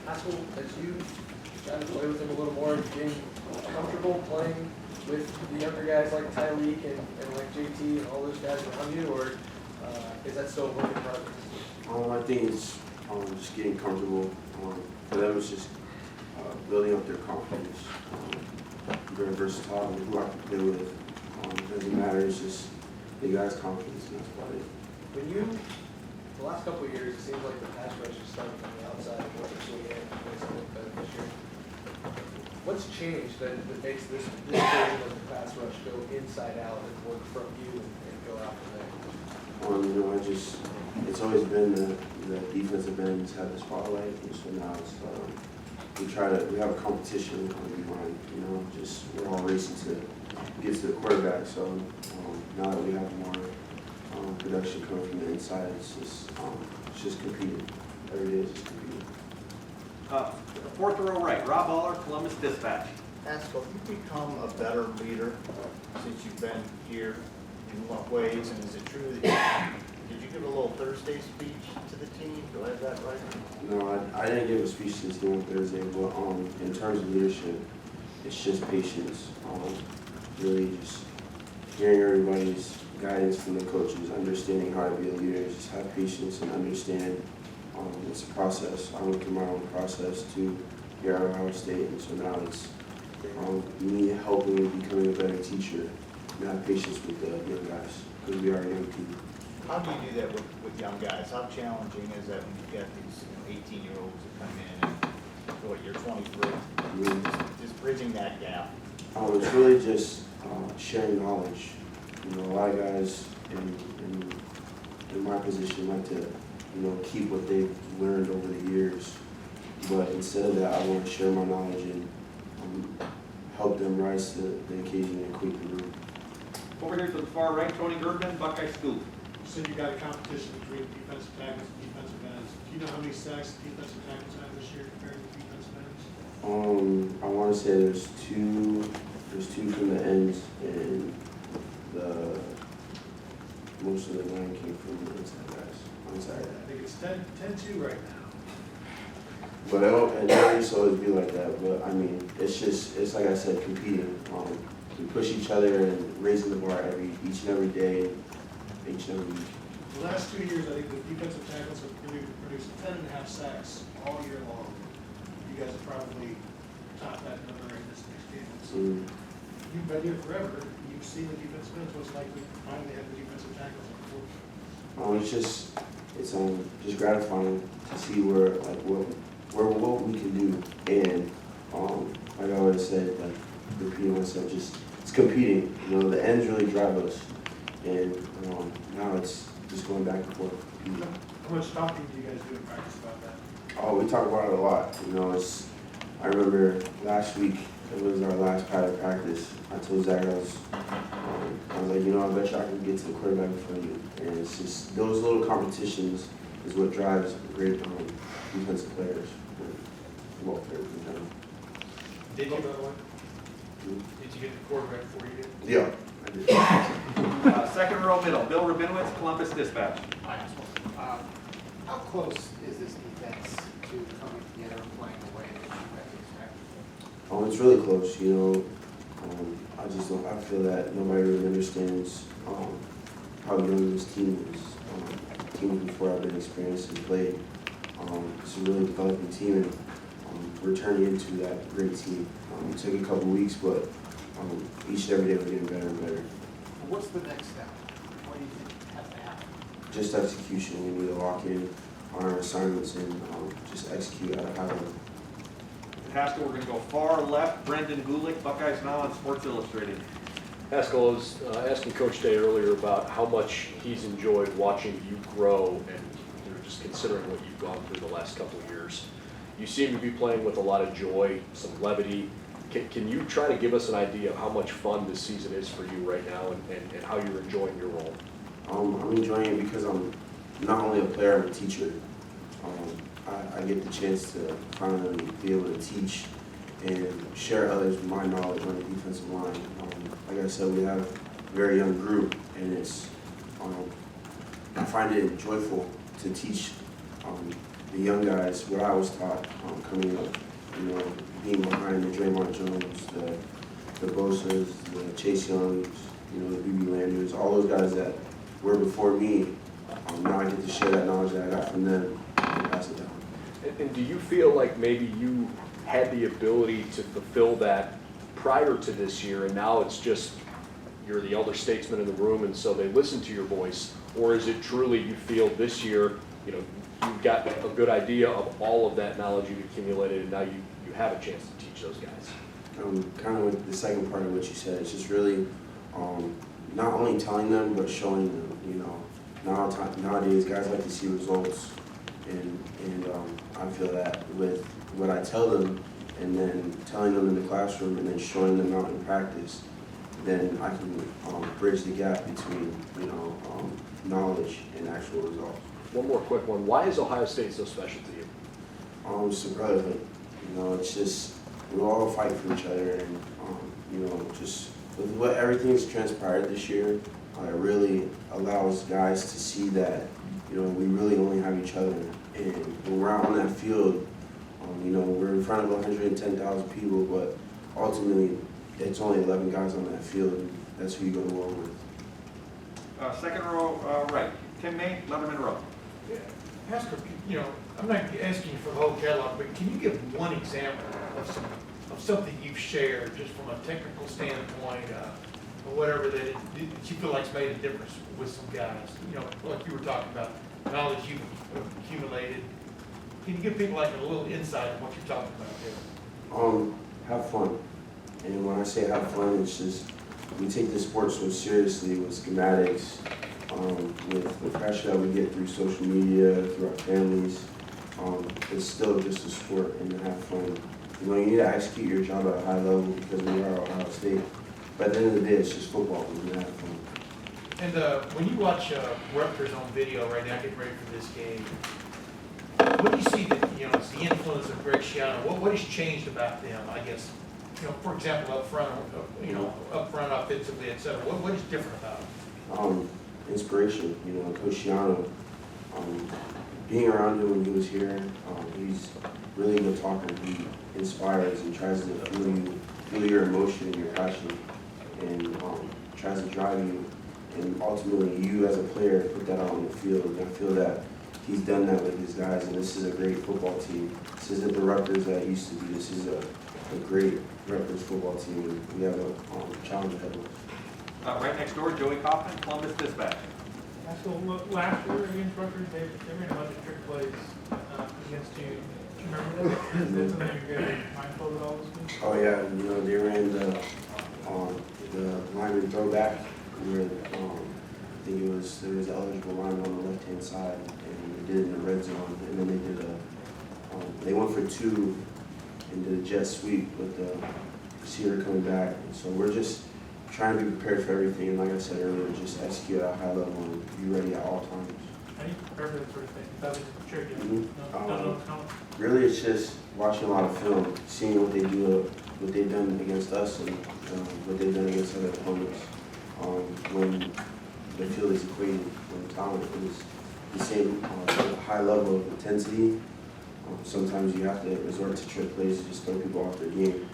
Haskell, as you got to play with him a little more, getting comfortable playing with the younger guys like Tyreek and like JT and all those guys around you, or is that still a work in progress? I think it's just getting comfortable. For them, it's just building up their confidence. Very versatile and who I can play with. It doesn't matter, it's just the guy's confidence, and that's about it. When you, the last couple of years, it seems like the pass rush is starting from the outside of what you're seeing in place a little better this year. What's changed that makes this version of the pass rush go inside out and work from you and go out from there? It's always been the defensive ends have the spotlight, and so now it's, we have a competition on the line, we're all racing to get to the quarterback, so now that we have more production coming from the inside, it's just competing. Every day is just competing. Fourth row right, Rob Aller, Columbus Dispatch. Haskell, have you become a better leader since you've been here? In what ways? And is it true that did you give a little Thursday speech to the team? Do I have that right? No, I didn't give a speech to the team on Thursday, but in terms of leadership, it's just patience. Really just hearing everybody's guidance from the coaches, understanding how to be a leader, just have patience and understand it's a process. I went through my own process to here at Ohio State, and so now it's me helping with becoming a better teacher and have patience with the young guys because we are a young team. How do you do that with young guys? How challenging is that when you've got these 18-year-olds that come in and what, you're 23? Just bridging that gap. It's really just sharing knowledge. A lot of guys in my position like to keep what they've learned over the years, but instead of that, I want to share my knowledge and help them rise to the occasion and equip the room. Over here to the far right, Tony Gurdon, Buckeye School. You said you got a competition between defensive tackles and defensive ends. Do you know how many sacks defensive tackles have this year compared to defensive ends? I want to say there's two from the ends, and most of the line came from the inside guys. I'm sorry. I think it's 10-2 right now. But it used to always be like that. But I mean, it's like I said, competing. We push each other and raising the bar each and every day, each and every week. The last 2 years, I think the defensive tackles have produced 10.5 sacks all year long. You guys have probably topped that number in this next game. So you've been here forever. You've seen the defensive ends. What's like to finally have the defensive tackles on the floor? It's just gratifying to see what we can do, and like I always said, like repeating myself, it's competing. The ends really drive us, and now it's just going back and forth. How much talking do you guys do in practice about that? Oh, we talk about it a lot. I remember last week, it was our last padded practice. I told Zach, I was like, I bet you I can get to the quarterback in front of you. And it's just those little competitions is what drives great defensive players and football players in general. Did you get the quarterback before you did? Yeah, I did. Second row middle, Bill Rabinowitz, Columbus Dispatch. How close is this defense to coming together and playing the way that you guys expect? It's really close, I feel that nobody really understands how young this team is. Teams before I've been experienced and played. It's a really developing team, and we're turning into that great team. It took a couple weeks, but each and every day we're getting better and better. What's the next step? What do you think has to happen? Just execution. We need to lock in on our assignments and just execute at a high level. Haskell, we're going to go far left, Brendan Gulick, Buckeyes Now on Sports Illustrated. Haskell was asking Coach Day earlier about how much he's enjoyed watching you grow and just considering what you've gone through the last couple of years. You seem to be playing with a lot of joy, some levity. Can you try to give us an idea of how much fun this season is for you right now and how you're enjoying your role? I'm enjoying it because I'm not only a player, I'm a teacher. I get the chance to finally be able to teach and share others my knowledge on the defensive line. Like I said, we have a very young group, and I find it joyful to teach the young guys, what I was taught coming up, you know, being behind the Draymond Jones, the Bosa's, the Chase Youngs, you know, the BB Landers, all those guys that were before me. Now I get to share that knowledge that I got from them and pass it down. And do you feel like maybe you had the ability to fulfill that prior to this year, and now it's just you're the elder statesman in the room, and so they listen to your voice? Or is it truly you feel this year, you know, you've got a good idea of all of that knowledge you've accumulated, and now you have a chance to teach those guys? Kind of with the second part of what you said, it's just really not only telling them, but showing them, you know. Nowadays, guys like to see results, and I feel that with what I tell them, and then telling them in the classroom, and then showing them out in practice, then I can bridge the gap between, you know, knowledge and actual results. One more quick one. Why is Ohio State so special to you? It's a brotherhood. You know, it's just we all fight for each other, and you know, just with what everything's transpired this year, it really allows guys to see that, you know, we really only have each other. And when we're out on that field, you know, we're in front of 110,000 people, but ultimately, it's only 11 guys on that field, and that's who you go to war with. Second row right, Tim May, Letterman Row. Yeah, Haskell, you know, I'm not asking you for the whole catalog, but can you give one example of something you've shared, just from a technical standpoint, or whatever, that you feel like's made a difference with some guys? You know, like you were talking about, knowledge you've accumulated. Can you give people like a little insight on what you're talking about there? Have fun. And when I say have fun, it's just, we take this sport so seriously with schematics, with the pressure that we get through social media, through our families. It's still just a sport, and to have fun. You know, you need to execute your job at a high level because we are Ohio State. But at the end of the day, it's just football, and you have fun. And when you watch Rutgers on video right now, getting ready for this game, what do you see that, you know, it's the influence of Greg Schiano? What has changed about them, I guess? You know, for example, up front offensively, et cetera. What is different about them? Inspiration, you know, Coach Schiano, being around him when he was here, he's really a good talker. He inspires and tries to feel your emotion and your passion, and tries to drive you, and ultimately you as a player put that out on the field. And I feel that he's done that with his guys, and this is a great football team. This isn't the Rutgers that it used to be. This is a great Rutgers football team, and we have a challenge ahead of us. Right next door, Joey Kaufman, Columbus Dispatch. So last year against Rutgers, they ran a bunch of trick plays against you. Do you remember that? Is that something you're going to be mindful of all this week? Oh yeah, you know, they ran the lineman throwback where I think there was an eligible lineman on the left-hand side, and they did it in the red zone, and then they did they went for two and did a jet sweep with the receiver coming back. And so we're just trying to be prepared for everything, and like I said earlier, just execute at a high level and be ready at all times. How do you prepare for that sort of thing? That was tricky. Mhm. Really, it's just watching a lot of film, seeing what they do, what they've done against us, and what they've done against other opponents. When the field is equated, when talent is the same high level of intensity, sometimes you have to resort to trick plays to just throw people off their game.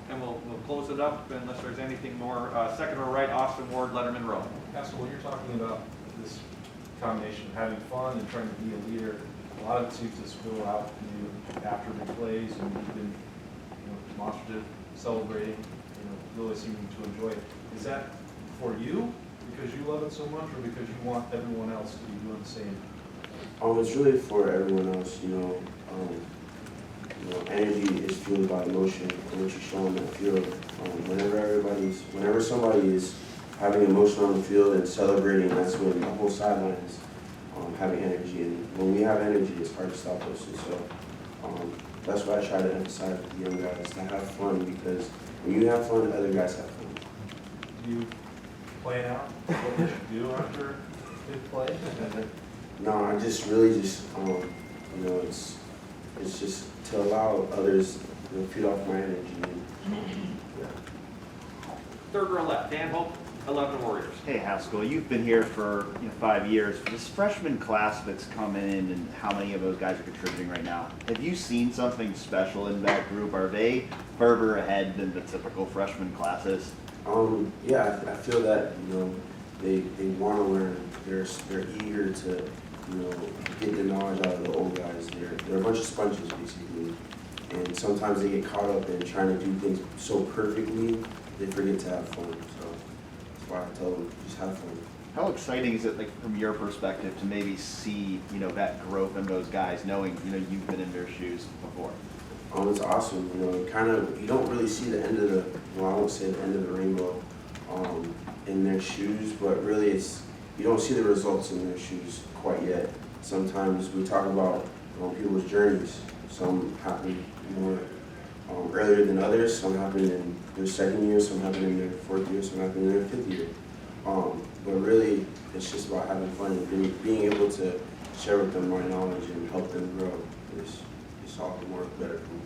And we'll close it up unless there's anything more. Second row right, Austin Ward, Letterman Row. Haskell, when you're talking about this combination of having fun and trying to be a leader, a lot of it seems to spill out from you after big plays, and you've been, you know, demonstrative, celebrating, you know, really seeming to enjoy it. Is that for you because you love it so much, or because you want everyone else to be doing the same? It's really for everyone else, you know. Energy is fueled by emotion, and what you show on that field. Whenever somebody is having emotion on the field and celebrating, that's when the whole sideline is having energy. And when we have energy, it's hard to stop us. And so that's why I try to emphasize with the young guys to have fun, because when you have fun, other guys have fun. Do you plan out what you should do after big play? No, I just really just you know, it's just to allow others to feed off my energy. Third row left, Dan Hope, 11 Warriors. Hey Haskell, you've been here for 5 years. For this freshman class that's coming in, and how many of those guys are contributing right now? Have you seen something special in that group? Are they further ahead than the typical freshman classes? Yeah, I feel that, they want to learn. They're eager to, get the knowledge out of the old guys. They're a bunch of sponges, basically. And sometimes they get caught up in trying to do things so perfectly, they forget to have fun. So that's why I tell them, just have fun. How exciting is it, like from your perspective, to maybe see that growth in those guys, knowing you've been in their shoes before? It's awesome. You don't really see the end of the, I won't say the end of the rainbow in their shoes, but really you don't see the results in their shoes quite yet. Sometimes we talk about people's journeys. Some happen more earlier than others. Some happen in their second year, some happen in their fourth year, some happen in their fifth year. But really, it's just about having fun and being able to share with them my knowledge and help them grow is all the more better for me.